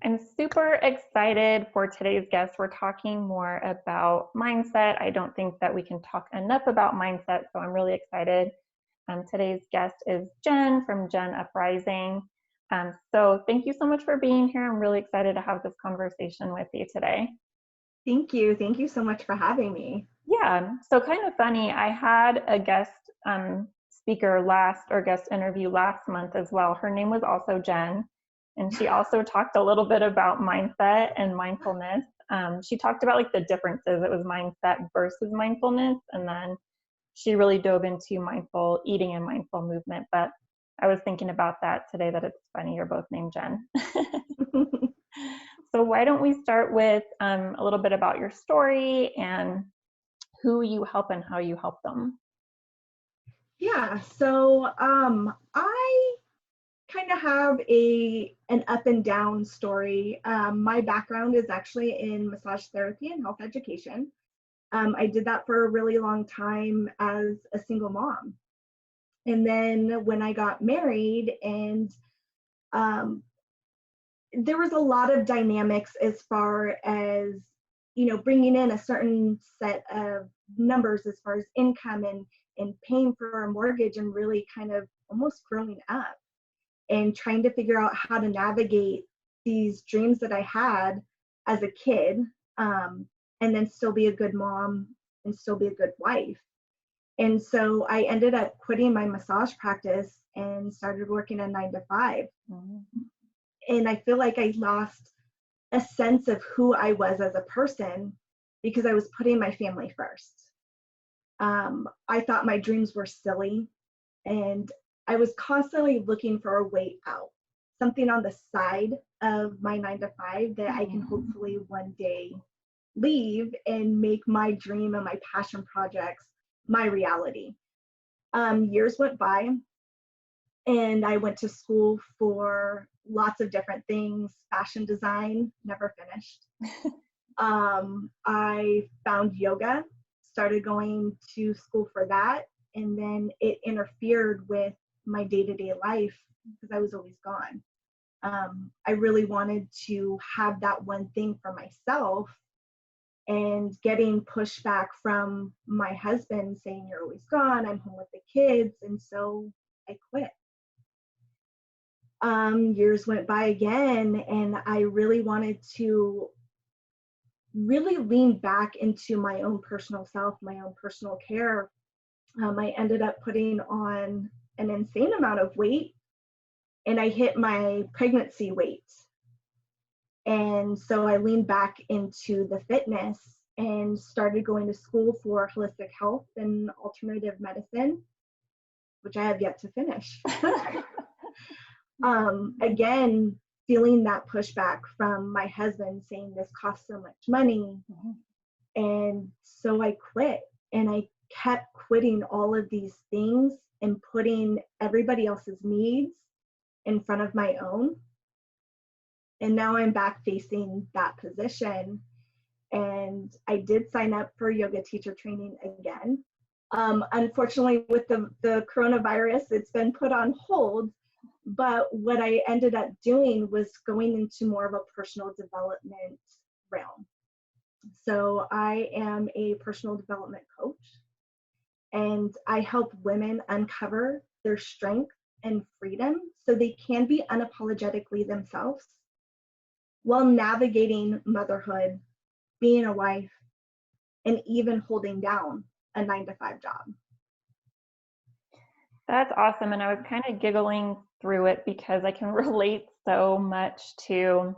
I'm super excited for today's guest. We're talking more about mindset. I don't think that we can talk enough about mindset, so I'm really excited. Today's guest is Jen from JenUprising. So thank you so much for being here. I'm really excited to have this conversation with you today. Thank you. Thank you so much for having me. Yeah, so kind of funny, I had a guest guest interview last month as well. Her name was also Jen, and she also talked a little bit about mindset and mindfulness. She talked about like the differences. It was mindset versus mindfulness, and then she really dove into mindful eating and mindful movement. But I was thinking about that today, that it's funny you're both named Jen. So why don't we start with a little bit about your story and who you help and how you help them. Yeah, so I kind of have an up and down story. My background is actually in massage therapy and health education. I did that for a really long time as a single mom. And then when I got married, and there was a lot of dynamics as far as, bringing in a certain set of numbers as far as income and paying for a mortgage, and really kind of almost growing up and trying to figure out how to navigate these dreams that I had as a kid, and then still be a good mom and still be a good wife. And so I ended up quitting my massage practice and started working a 9 to 5. Mm-hmm. And I feel like I lost a sense of who I was as a person because I was putting my family first. I thought my dreams were silly, and I was constantly looking for a way out, something on the side of my 9 to 5 that I can hopefully one day leave and make my dream and my passion projects my reality. Years went by, and I went to school for lots of different things. Fashion design, never finished. I found yoga, started going to school for that, and then it interfered with my day-to-day life because I was always gone. I really wanted to have that one thing for myself, and getting pushback from my husband saying, "You're always gone, I'm home with the kids," and so I quit. Years went by again, and I really wanted to really lean back into my own personal self, my own personal care. I ended up putting on an insane amount of weight, and I hit my pregnancy weight. And so I leaned back into the fitness and started going to school for holistic health and alternative medicine, which I have yet to finish. Again, feeling that pushback from my husband saying this costs so much money. And so I quit, and I kept quitting all of these things and putting everybody else's needs in front of my own. And now I'm back facing that position. And I did sign up for yoga teacher training again. Unfortunately, with the coronavirus, it's been put on hold. But what I ended up doing was going into more of a personal development realm. So I am a personal development coach, and I help women uncover their strength and freedom so they can be unapologetically themselves while navigating motherhood, being a wife, and even holding down a 9 to 5 job. That's awesome. And I was kind of giggling through it because I can relate so much to,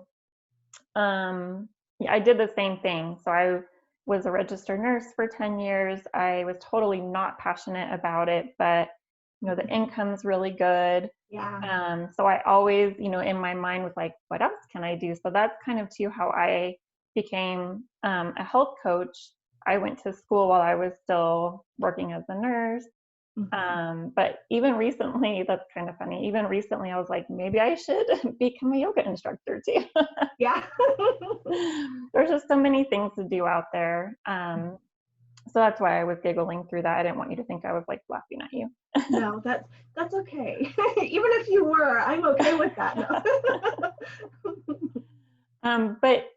I did the same thing. So I was a registered nurse for 10 years. I was totally not passionate about it, but the income's really good. Yeah. So I always, in my mind was like, what else can I do? So that's kind of too how I became a health coach. I went to school while I was still working as a nurse. But even recently, that's kind of funny. Even recently, I was like, maybe I should become a yoga instructor too. Yeah. There's just so many things to do out there. So that's why I was giggling through that. I didn't want you to think I was like laughing at you. No, that's okay. Even if you were, I'm okay with that. No. But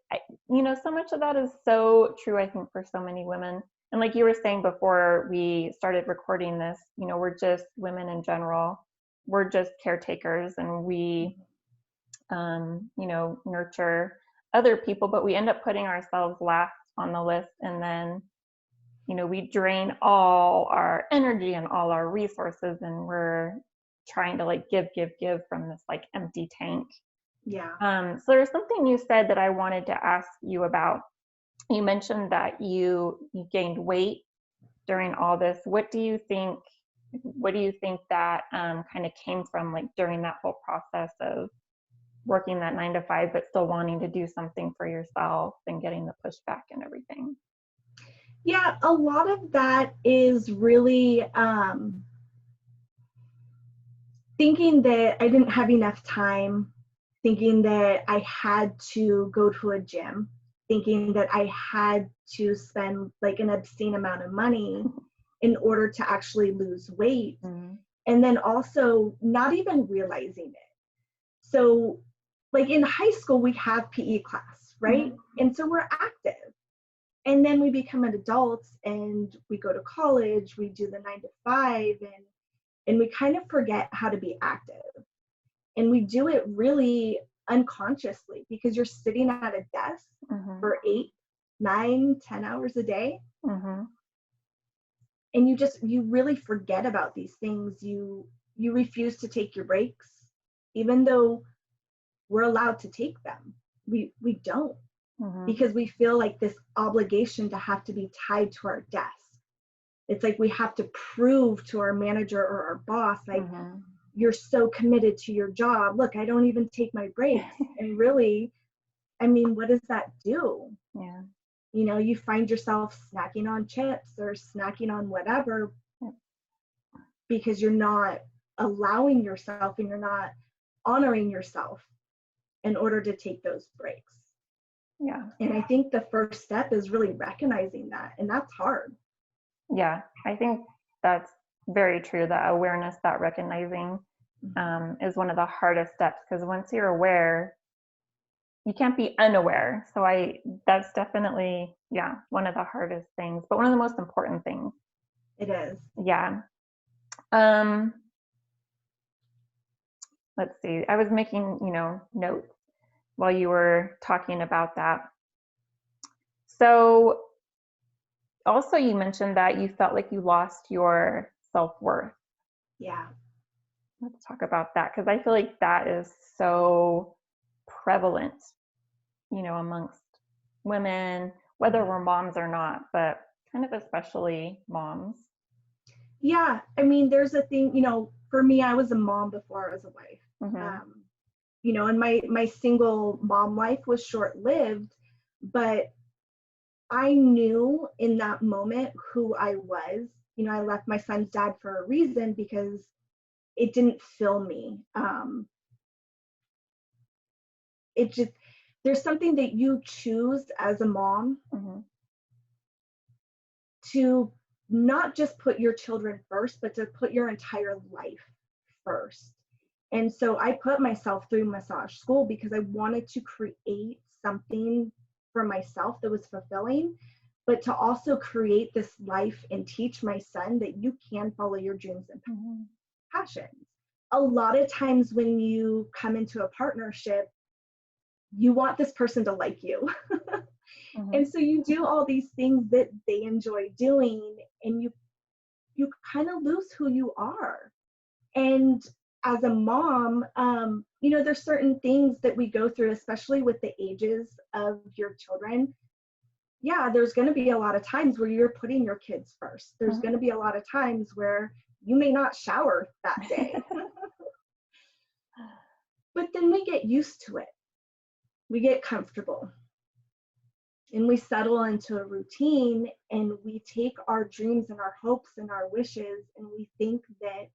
so much of that is so true, I think, for so many women. And like you were saying before we started recording this, we're just women in general. We're just caretakers, and we, nurture other people, but we end up putting ourselves last on the list. And then, we drain all our energy and all our resources, and we're trying to like give from this like empty tank. Yeah. So there's something you said that I wanted to ask you about. You mentioned that you gained weight during all this. What do you think that kind of came from, like, during that whole process of working that 9 to 5, but still wanting to do something for yourself and getting the pushback and everything? Yeah, a lot of that is really thinking that I didn't have enough time, thinking that I had to go to a gym, thinking that I had to spend like an obscene amount of money in order to actually lose weight. Mm-hmm. And then also not even realizing it. So, like in high school, we have PE class, right? Mm-hmm. And so we're active. And then we become adults and we go to college, we do the 9 to 5, and we kind of forget how to be active. And we do it really unconsciously because you're sitting at a desk Mm-hmm. for 8, 9, 10 hours a day. Mm-hmm. And you really forget about these things. You refuse to take your breaks, even though we're allowed to take them. We don't, Mm-hmm. because we feel like this obligation to have to be tied to our desk. It's like we have to prove to our manager or our boss, like, Mm-hmm. you're so committed to your job. Look, I don't even take my breaks. And really, I mean, what does that do? Yeah. You find yourself snacking on chips or snacking on whatever because you're not allowing yourself and you're not honoring yourself in order to take those breaks. Yeah. And I think the first step is really recognizing that, and that's hard. Yeah, I think that's very true. That awareness, that recognizing, is one of the hardest steps, because once you're aware, you can't be unaware. So that's definitely, yeah, one of the hardest things, but one of the most important things. It is. Yeah. Let's see. I was making, notes while you were talking about that. So also you mentioned that you felt like you lost your self-worth. Yeah. Let's talk about that, because I feel like that is so prevalent, amongst women, whether we're moms or not, but kind of especially moms. Yeah. I mean, there's a thing, for me, I was a mom before I was a wife. Mm-hmm. And my single mom life was short-lived, but I knew in that moment who I was. I left my son's dad for a reason because it didn't fill me. It just, there's something that you choose as a mom Mm-hmm. to not just put your children first, but to put your entire life first. And so I put myself through massage school because I wanted to create something for myself that was fulfilling, but to also create this life and teach my son that you can follow your dreams and Mm-hmm. passions. A lot of times when you come into a partnership, you want this person to like you. Mm-hmm. And so you do all these things that they enjoy doing, and you kind of lose who you are. And as a mom, there's certain things that we go through, especially with the ages of your children. Yeah, there's going to be a lot of times where you're putting your kids first. There's Mm-hmm. going to be a lot of times where you may not shower that day. But then we get used to it. We get comfortable. And we settle into a routine, and we take our dreams and our hopes and our wishes, and we think that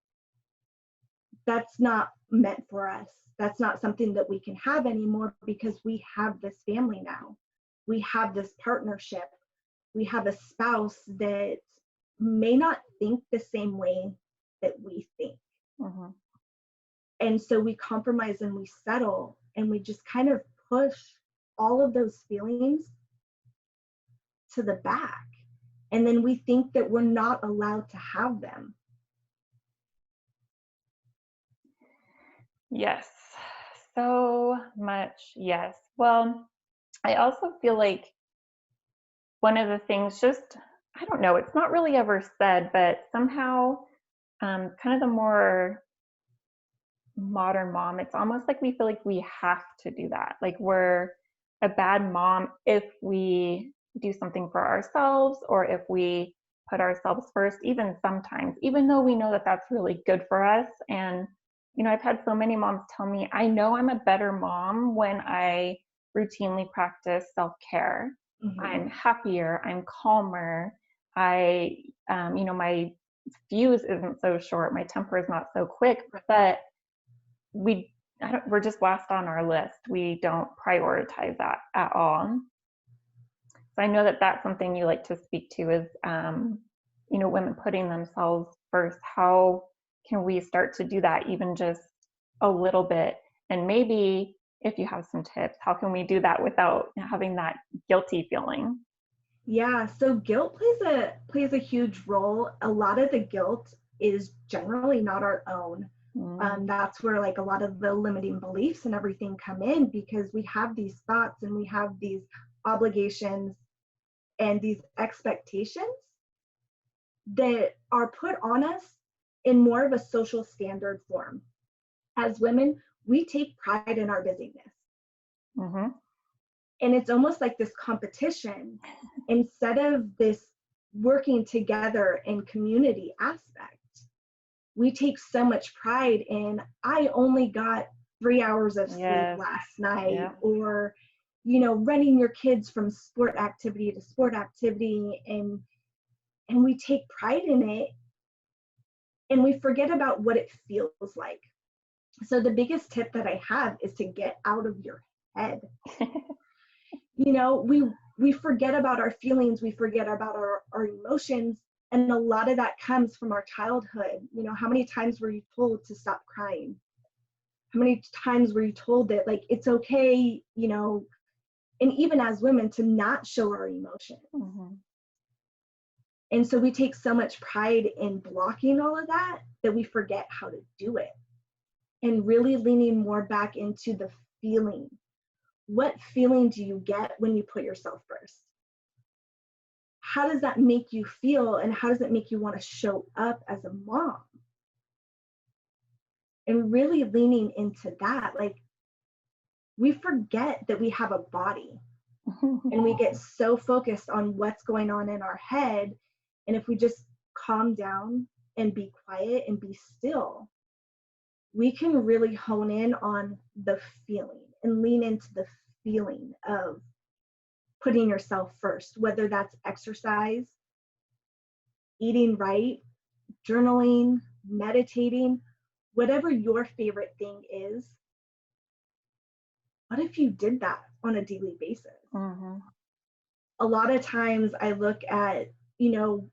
that's not meant for us. That's not something that we can have anymore because we have this family now. We have this partnership. We have a spouse that may not think the same way that we think. Mm-hmm. And so we compromise and we settle, and we just kind of push all of those feelings to the back. And then we think that we're not allowed to have them. Yes, so much. Yes. Well, I also feel like one of the things, just, I don't know, it's not really ever said, but somehow kind of the more modern mom, it's almost like we feel like we have to do that. Like we're a bad mom if we do something for ourselves, or if we put ourselves first, even sometimes, even though we know that that's really good for us. And, you know, I've had so many moms tell me, I know I'm a better mom when I routinely practice self-care. I'm happier, I'm calmer. You know, my fuse isn't so short, my temper is not so quick, but we're just last on our list. We don't prioritize that at all. So I know that that's something you like to speak to is, you know, women putting themselves first. How can we start to do that even just a little bit? And maybe if you have some tips, how can we do that without having that guilty feeling? Yeah, so guilt plays a huge role. A lot of the guilt is generally not our own. That's where like a lot of the limiting beliefs and everything come in, because we have these thoughts and we have these obligations and these expectations that are put on us in more of a social standard form. As women, we take pride in our busyness. Mm-hmm. And it's almost like this competition instead of this working together in community aspect. We take so much pride in, I only got 3 hours of sleep last night, or, you know, running your kids from sport activity to sport activity, and we take pride in it, and we forget about what it feels like. So the biggest tip that I have is to get out of your head. You know, we forget about our feelings, we forget about our emotions, and a lot of that comes from our childhood. You know, how many times were you told to stop crying? How many times were you told that, like, it's okay, you know, and even as women, to not show our emotions? And so we take so much pride in blocking all of that that we forget how to do it. And really leaning more back into the feeling. What feeling do you get when you put yourself first? How does that make you feel, and how does it make you want to show up as a mom? And really leaning into that. Like, we forget that we have a body, and we get so focused on what's going on in our head. And if we just calm down and be quiet and be still, we can really hone in on the feeling and lean into the feeling of putting yourself first, whether that's exercise, eating right, journaling, meditating, whatever your favorite thing is. What if you did that on a daily basis? A lot of times I look at, you know,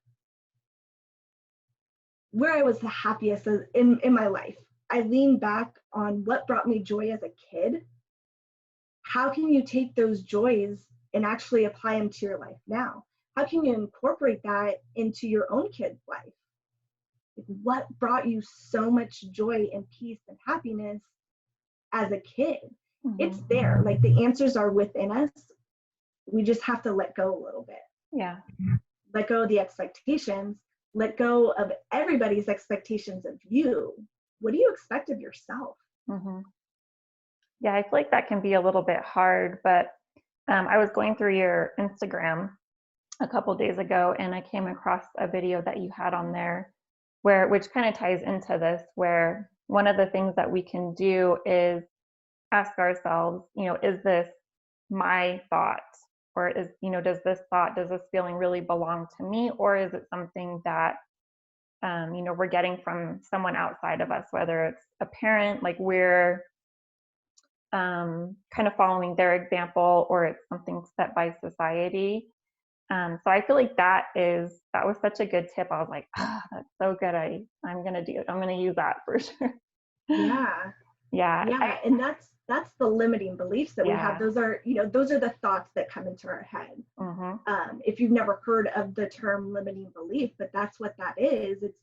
where I was the happiest in my life. I lean back on what brought me joy as a kid. How can you take those joys and actually apply them to your life now? How can you incorporate that into your own kid's life? What brought you so much joy and peace and happiness as a kid? It's there. Like, the answers are within us. We just have to let go a little bit. Let go of the expectations. Let go of everybody's expectations of you. What do you expect of yourself? Yeah, I feel like that can be a little bit hard, but I was going through your Instagram a couple days ago, and I came across a video that you had on there which kind of ties into this, where one of the things that we can do is ask ourselves, you know, is this my thought? Or is, you know, does this feeling really belong to me? Or is it something that, you know, we're getting from someone outside of us, whether it's a parent, like we're kind of following their example, or it's something set by society. So I feel like that was such a good tip. I was like, that's so good. I'm gonna use that for sure. Yeah. Yeah. And that's the limiting beliefs that we have. Yeah. Those are, those are the thoughts that come into our head. Mm-hmm. If you've never heard of the term limiting belief, but that's what that is. It's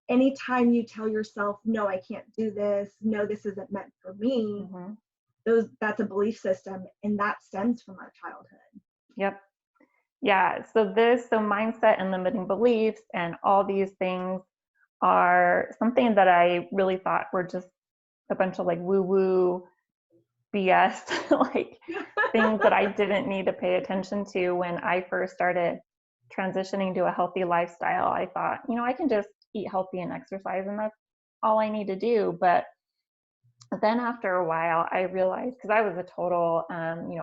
anytime you tell yourself, no, I can't do this, no, this isn't meant for me, Mm-hmm. that's a belief system, and that stems from our childhood. Yep. Yeah. So mindset and limiting beliefs and all these things are something that I really thought were just a bunch of like woo-woo BS, like things that I didn't need to pay attention to when I first started transitioning to a healthy lifestyle. I thought, I can just eat healthy and exercise and that's all I need to do. But then after a while, I realized, because I was a total,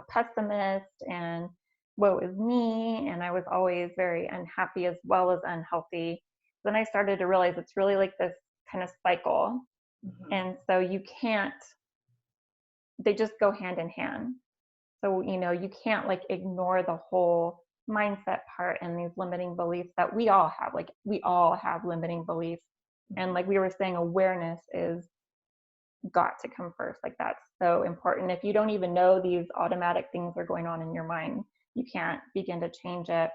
pessimist and woe is me, and I was always very unhappy as well as unhealthy. Then I started to realize it's really like this kind of cycle. Mhm. And so they just go hand in hand. So, you can't like ignore the whole mindset part and these limiting beliefs that we all have. Like we all have limiting beliefs. And like we were saying, awareness is got to come first. Like that's so important. If you don't even know these automatic things are going on in your mind, you can't begin to change it.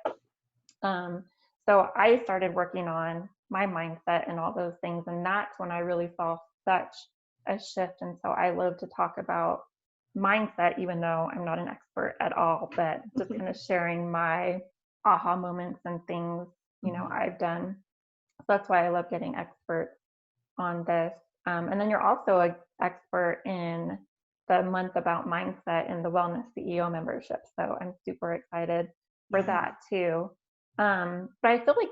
So I started working on my mindset and all those things. And that's when I really saw such a shift. And so I love to talk about mindset, even though I'm not an expert at all, but just kind of sharing my aha moments and things, I've done. So that's why I love getting experts on this. And then you're also an expert in the month about mindset in the Wellness CEO membership. So I'm super excited for that too. But I feel like,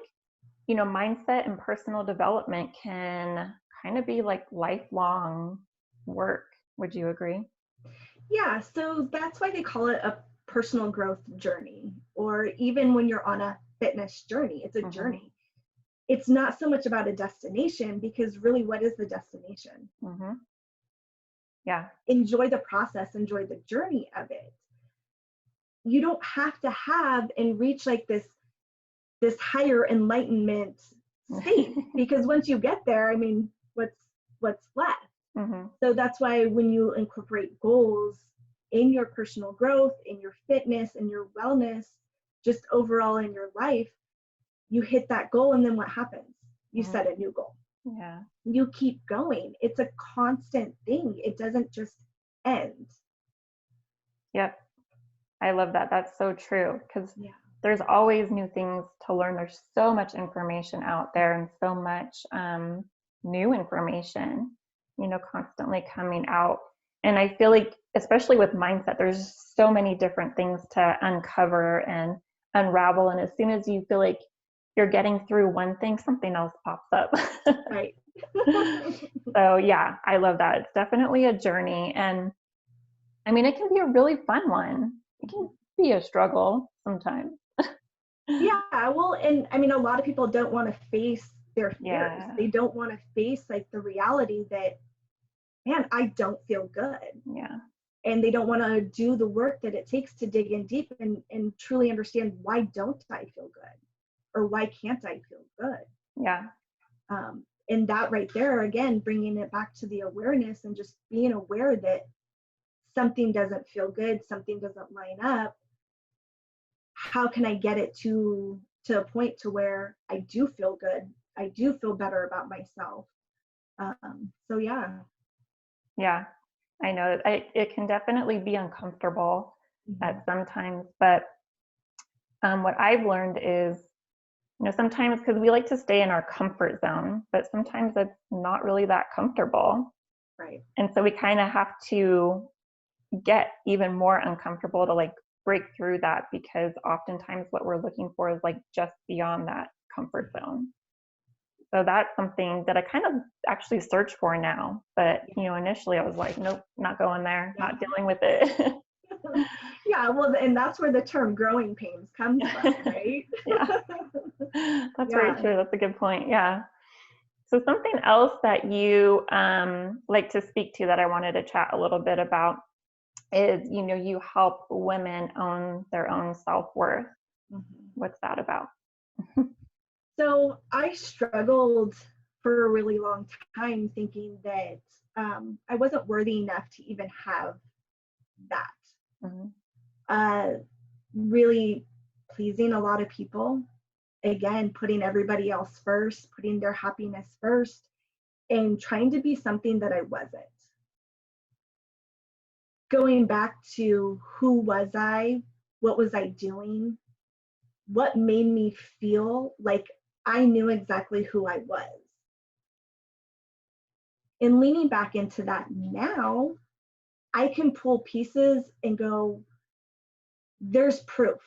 mindset and personal development can kind of be like lifelong work. Would you agree? Yeah, so that's why they call it a personal growth journey, or even when you're on a fitness journey, it's a Mm-hmm. journey. It's not so much about a destination, because really, what is the destination? Mm-hmm. Yeah. Enjoy the process, enjoy the journey of it. You don't have to have and reach like this higher enlightenment state, because once you get there, I mean, what's left? Mm-hmm. So that's why when you incorporate goals in your personal growth, in your fitness, in your wellness, just overall in your life, you hit that goal, and then what happens? You Mm-hmm. set a new goal. Yeah. You keep going. It's a constant thing. It doesn't just end. Yep. I love that. That's so true, because Yeah. there's always new things to learn. There's so much information out there and so much new information, constantly coming out. And I feel like, especially with mindset, there's so many different things to uncover and unravel. And as soon as you feel like you're getting through one thing, something else pops up. Right. So yeah, I love that. It's definitely a journey. And I mean, it can be a really fun one. It can be a struggle sometimes. Yeah, well, and I mean, a lot of people don't want to face their fears. Yeah. They don't want to face like the reality that, man, I don't feel good. Yeah. And they don't want to do the work that it takes to dig in deep and truly understand, why don't I feel good? Or why can't I feel good? Yeah. And that right there, again, bringing it back to the awareness and just being aware that something doesn't feel good, something doesn't line up. How can I get it to a point to where I do feel good? I do feel better about myself. So yeah. Yeah. I know it can definitely be uncomfortable Mm-hmm. at sometimes, but what I've learned is, sometimes, because we like to stay in our comfort zone, but sometimes it's not really that comfortable. Right. And so we kind of have to get even more uncomfortable to like break through that, because oftentimes what we're looking for is like just beyond that comfort zone. So that's something that I kind of actually search for now. But, initially I was like, nope, not going there, not dealing with it. Yeah, well, and that's where the term growing pains comes from, right? Yeah, that's very true. That's a good point. Yeah. So something else that you like to speak to that I wanted to chat a little bit about is, you help women own their own self-worth. Mm-hmm. What's that about? So I struggled for a really long time thinking that I wasn't worthy enough to even have that. Really pleasing a lot of people, again, putting everybody else first, putting their happiness first, and trying to be something that I wasn't. Going back to who was I, what was I doing, what made me feel like I knew exactly who I was. And leaning back into that now, I can pull pieces and go, there's proof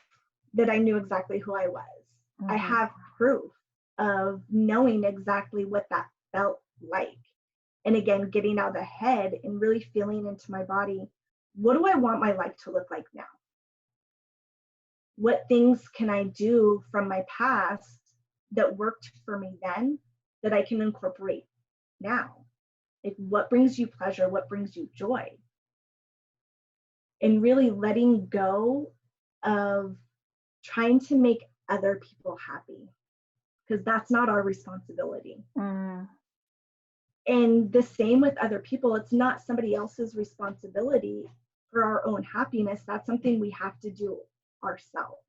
that I knew exactly who I was. I have proof of knowing exactly what that felt like. And again, getting out of the head and really feeling into my body, what do I want my life to look like now? What things can I do from my past that worked for me then that I can incorporate now? Like, what brings you pleasure? What brings you joy? And really letting go of trying to make other people happy, because that's not our responsibility. And the same with other people, it's not somebody else's responsibility for our own happiness. That's something we have to do ourselves.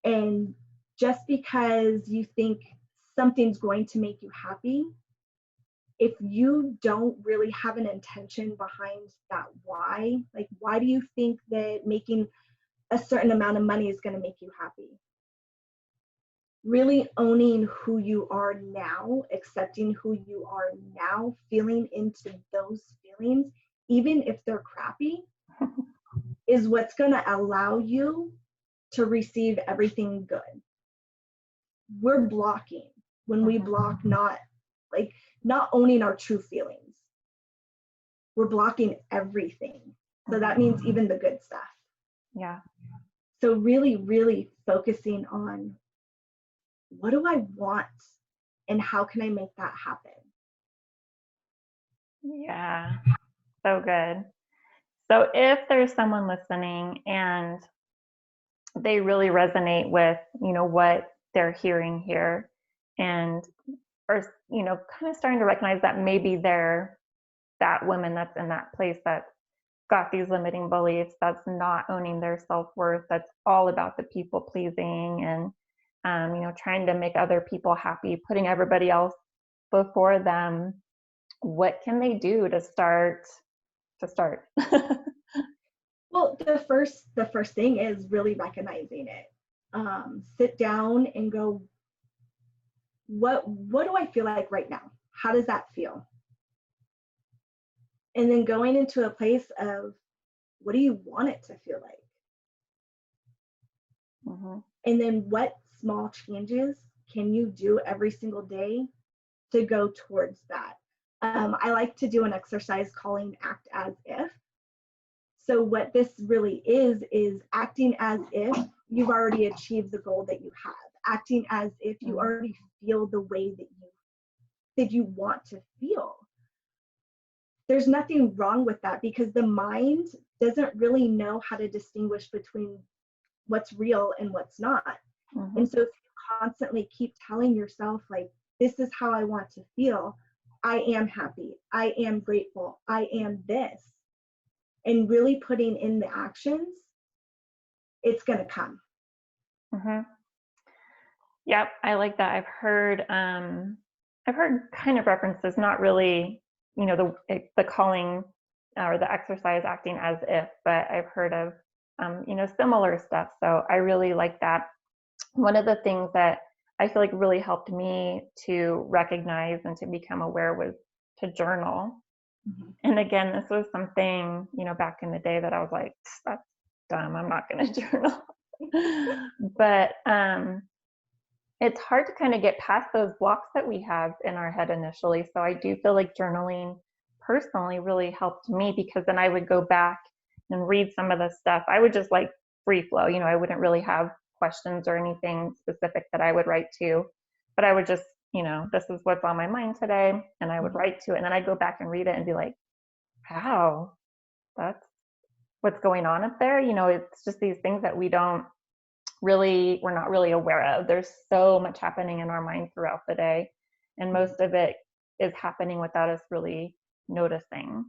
And just because you think something's going to make you happy, if you don't really have an intention behind that why, like, why do you think that making a certain amount of money is going to make you happy? Really owning who you are now, accepting who you are now, feeling into those feelings, even if they're crappy, is what's going to allow you to receive everything good. We're blocking when we block not owning our true feelings. We're blocking everything. So that means even the good stuff. Yeah. So really, really focusing on, what do I want and how can I make that happen? Yeah, so good. So if there's someone listening and they really resonate with, what they're hearing here, and are, kind of starting to recognize that maybe they're that woman that's in that place that's got these limiting beliefs, that's not owning their self-worth, that's all about the people pleasing and trying to make other people happy, putting everybody else before them, what can they do to start? Well, the first thing is really recognizing it. Sit down and go, what do I feel like right now? How does that feel? And then going into a place of, what do you want it to feel like? And then what small changes can you do every single day to go towards that? I like to do an exercise calling act as if. So what this really is acting as if you've already achieved the goal that you have, acting as if you already feel the way that you want to feel. There's nothing wrong with that, because the mind doesn't really know how to distinguish between what's real and what's not. And so if you constantly keep telling yourself, like, this is how I want to feel, I am happy, I am grateful, I am this, and really putting in the actions, it's going to come. Yep, I like that. I've heard kind of references, not really, the calling or the exercise acting as if, but I've heard of, similar stuff. So I really like that. One of the things that I feel like really helped me to recognize and to become aware was to journal. And again, this was something, back in the day that I was like, that's dumb, I'm not going to journal. But it's hard to kind of get past those blocks that we have in our head initially. So I do feel like journaling personally really helped me, because then I would go back and read some of the stuff. I would just like free flow, I wouldn't really have questions or anything specific that I would write to, but I would just, this is what's on my mind today, and I would write to it, and then I'd go back and read it and be like, wow, that's what's going on up there. It's just these things that we're not really aware of. There's so much happening in our mind throughout the day, and most of it is happening without us really noticing.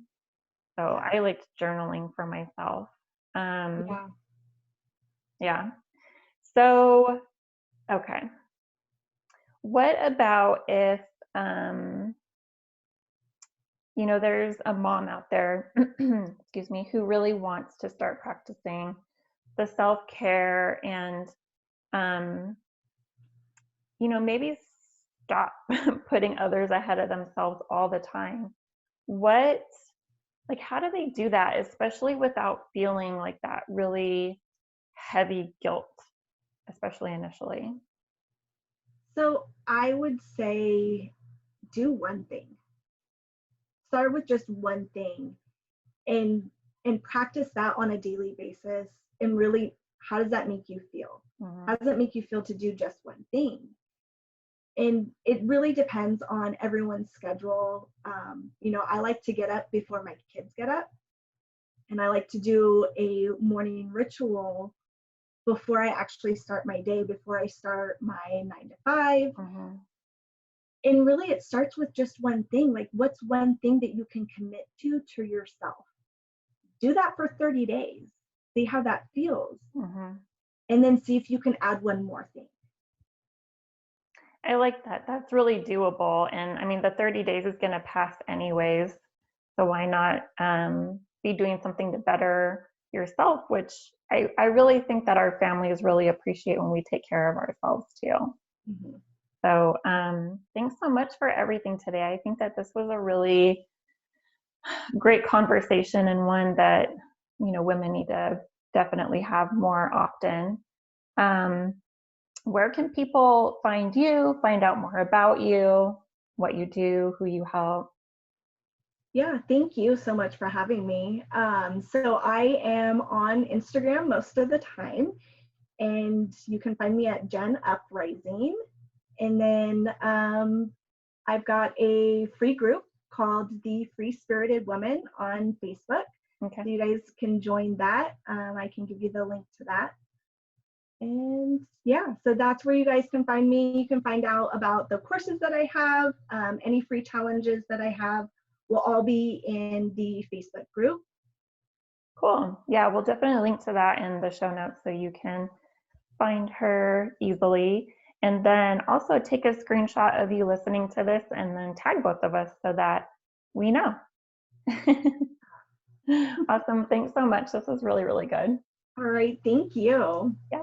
So I liked journaling for myself. Yeah. Yeah. So, okay. What about if, there's a mom out there, excuse me, who really wants to start practicing the self-care and, um, maybe stop putting others ahead of themselves all the time. What, how do they do that, especially without feeling like that really heavy guilt, especially initially? So I would say do one thing. Start with just one thing and practice that on a daily basis, and really, how does that make you feel? Mhm. How does it make you feel to do just one thing? And it really depends on everyone's schedule. I like to get up before my kids get up, and I like to do a morning ritual before I actually start my day, before I start my 9 to 5. Mhm. And really, it starts with just one thing. Like, what's one thing that you can commit to yourself? Do that for 30 days. See how that feels. Mhm. And then see if you can add one more thing. I like that. That's really doable. And I mean, the 30 days is going to pass anyways. So why not be doing something to better yourself, which I really think that our families really appreciate when we take care of ourselves too. Mhm. So thanks so much for everything today. I think that this was a really great conversation, and one that, women need to definitely have more often. Um, where can people find you, find out more about you, what you do, who you help? Yeah, thank you so much for having me. So I am on Instagram most of the time, and you can find me at JenUprising. And then I've got a free group called the Free Spirited Woman on Facebook. Okay. So you guys can join that. I can give you the link to that. And yeah, so that's where you guys can find me. You can find out about the courses that I have, any free challenges that I have will all be in the Facebook group. Cool. Yeah, we'll definitely link to that in the show notes so you can find her easily. And then also take a screenshot of you listening to this and then tag both of us so that we know. Awesome. Thanks so much. This was really, really good. All right, thank you. Yeah.